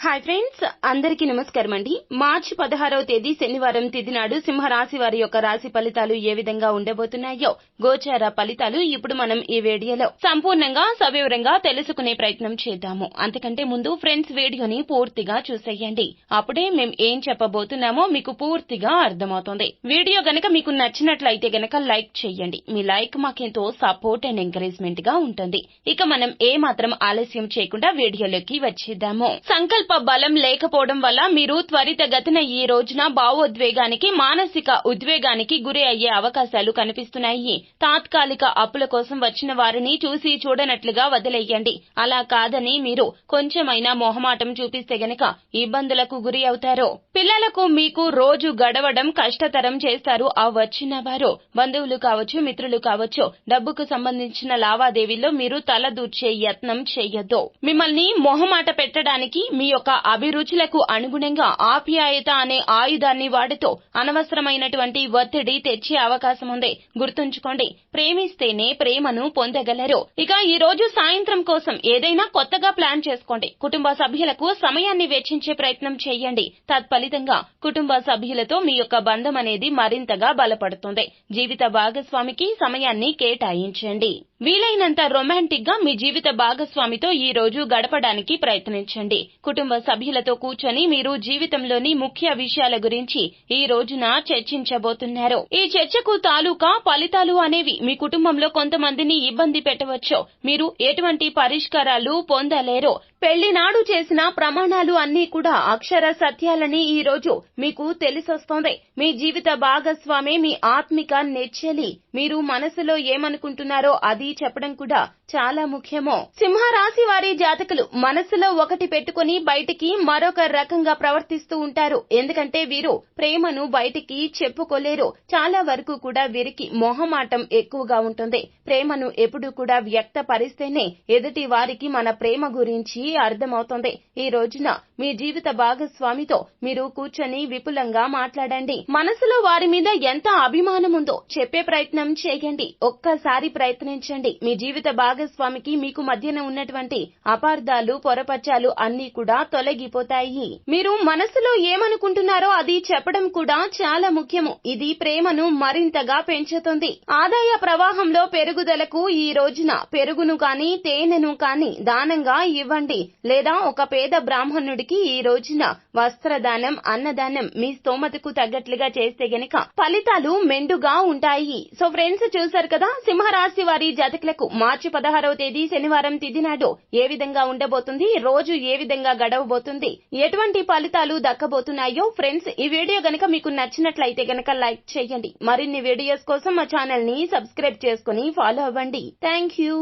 Hi friends, అందరికీ నమస్కారం అండి. మార్చి 16వ తేదీ శనివారం తిథి నాడు సింహరాశి వారి యొక్క రాశి ఫలితాలు ఏ విధంగా ఉండబోతున్నాయో గోచార ఫలితాలు ఇప్పుడు మనం ఈ వీడియోలో సంపూర్ణంగా సవివరంగా తెలుసుకునే ప్రయత్నం చేద్దాము. అంతకంటే ముందు ఫ్రెండ్స్ వీడియోని పూర్తిగా చూసేయండి. అప్పుడే మేం ఏం చెప్పబోతున్నామో మీకు పూర్తిగా అర్థమవుతుంది. వీడియో గనక మీకు నచ్చినట్లయితే గనక లైక్ చేయండి. మీ లైక్ మాకెంతో సపోర్ట్ అండ్ ఎంకరేజ్మెంట్ గా ఉంటుంది. ఇక మనం ఏ మాత్రం ఆలస్యం చేయకుండా వీడియోలోకి వచ్చేద్దాము. సంకల్ప బలం లేకపోవడం వల్ల మీరు త్వరితగతిన ఈ రోజున భావోద్వేగానికి మానసిక ఉద్వేగానికి గురి అయ్యే అవకాశాలు కనిపిస్తున్నాయి. తాత్కాలిక అప్పుల కోసం వచ్చిన వారిని చూసి చూడనట్లుగా వదిలేయండి. అలా కాదని మీరు కొంచెమైనా మొహమాటం చూపిస్తే గనక ఇబ్బందులకు గురి అవుతారు. పిల్లలకు మీకు రోజు గడవడం కష్టతరం చేస్తారు. ఆ వచ్చిన వారు బంధువులు కావచ్చు, మిత్రులు కావచ్చు, డబ్బుకు సంబంధించిన లావాదేవీల్లో మీరు తలదూర్చే యత్నం చేయొద్దు. మిమ్మల్ని మొహమాట పెట్టడానికి మీ యొక్క అభిరుచులకు అనుగుణంగా ఆప్యాయత అనే ఆయుధాన్ని వాడుతూ అనవసరమైనటువంటి ఒత్తిడి తెచ్చే అవకాశం ఉంది. గుర్తుంచుకోండి, ప్రేమిస్తేనే ప్రేమను పొందగలరు. ఇక ఈ రోజు సాయంత్రం కోసం ఏదైనా కొత్తగా ప్లాన్ చేసుకోండి. కుటుంబ సభ్యులకు సమయాన్ని వెచ్చించే ప్రయత్నం చేయండి. తత్ఫలితంగా కుటుంబ సభ్యులతో మీ యొక్క బంధం అనేది మరింతగా బలపడుతుంది. జీవిత భాగస్వామికి సమయాన్ని కేటాయించండి. వీలైనంత రొమాంటిక్ గా మీ జీవిత భాగస్వామితో ఈ రోజు గడపడానికి ప్రయత్నించండి. కుటుంబ సభ్యులతో కూర్చొని మీరు జీవితంలోని ముఖ్య విషయాల గురించి ఈ రోజున చర్చించబోతున్నారు. ఈ చర్చకు తాలూకా ఫలితాలు అనేవి మీ కుటుంబంలో కొంతమందిని ఇబ్బంది పెట్టవచ్చు. మీరు ఎటువంటి పరిష్కారాలు పొందలేరు. పెళ్లి నాడు చేసిన ప్రమాణాలు అన్నీ కూడా అక్షర సత్యాలని ఈ రోజు మీకు తెలిసొస్తోంది. మీ జీవిత భాగస్వామి మీ ఆత్మిక నెచ్చెలి. మీరు మనసులో ఏమనుకుంటున్నారో అది చెప్పడం కూడా చాలా ముఖ్యము. సింహరాశి వారి జాతకులు మనసులో ఒకటి పెట్టుకుని బయటికి మరొక రకంగా ప్రవర్తిస్తూ ఉంటారు. ఎందుకంటే వీరు ప్రేమను బయటికి చెప్పుకోలేరు. చాలా వరకు కూడా వీరికి మొహమాటం ఎక్కువగా ఉంటుంది. ప్రేమను ఎప్పుడు కూడా వ్యక్తపరిస్తేనే ఎదుటి వారికి మన ప్రేమ గురించి అర్థమవుతుంది. ఈ రోజున మీ జీవిత భాగస్వామితో మీరు కూర్చొని విపులంగా మాట్లాడండి. మనసులో వారి మీద ఎంత అభిమానం ఉందో చెప్పే ప్రయత్నం చేయండి. ఒక్కసారి ప్రయత్నించండి. మీ జీవిత భాగస్వామికి మీకు మధ్యన ఉన్నటువంటి అపార్థాలు, పొరపచ్చాలు అన్నీ కూడా తొలగిపోతాయి. మీరు మనసులో ఏమనుకుంటున్నారో అది చెప్పడం కూడా చాలా ముఖ్యము. ఇది ప్రేమను మరింతగా పెంచుతుంది. ఆదాయ ప్రవాహంలో పెరుగుదలకు ఈ రోజున పెరుగును కాని తేనెను కాని దానంగా ఇవ్వండి. లేదా ఒక పేద బ్రాహ్మణుడికి ఈ రోజున వస్త్రదానం, అన్నదానం మీ స్తోమతకు తగ్గట్లుగా చేస్తే గనక ఫలితాలు మెండుగా ఉంటాయి. సో ఫ్రెండ్స్, చూశారు కదా సింహరాశి వారి జాతకులకు మార్చి 16వ తేదీ శనివారం తిథి నాడు ఏ విధంగా ఉండబోతుంది, రోజు ఏ విధంగా గడవబోతుంది, ఎటువంటి ఫలితాలు దక్కబోతున్నాయో. ఫ్రెండ్స్, ఈ వీడియో గనక మీకు నచ్చినట్లయితే గనక లైక్ చేయండి. మరిన్ని వీడియోస్ కోసం మా ఛానల్ ని సబ్స్క్రైబ్ చేసుకుని ఫాలో అవ్వండి. Thank you.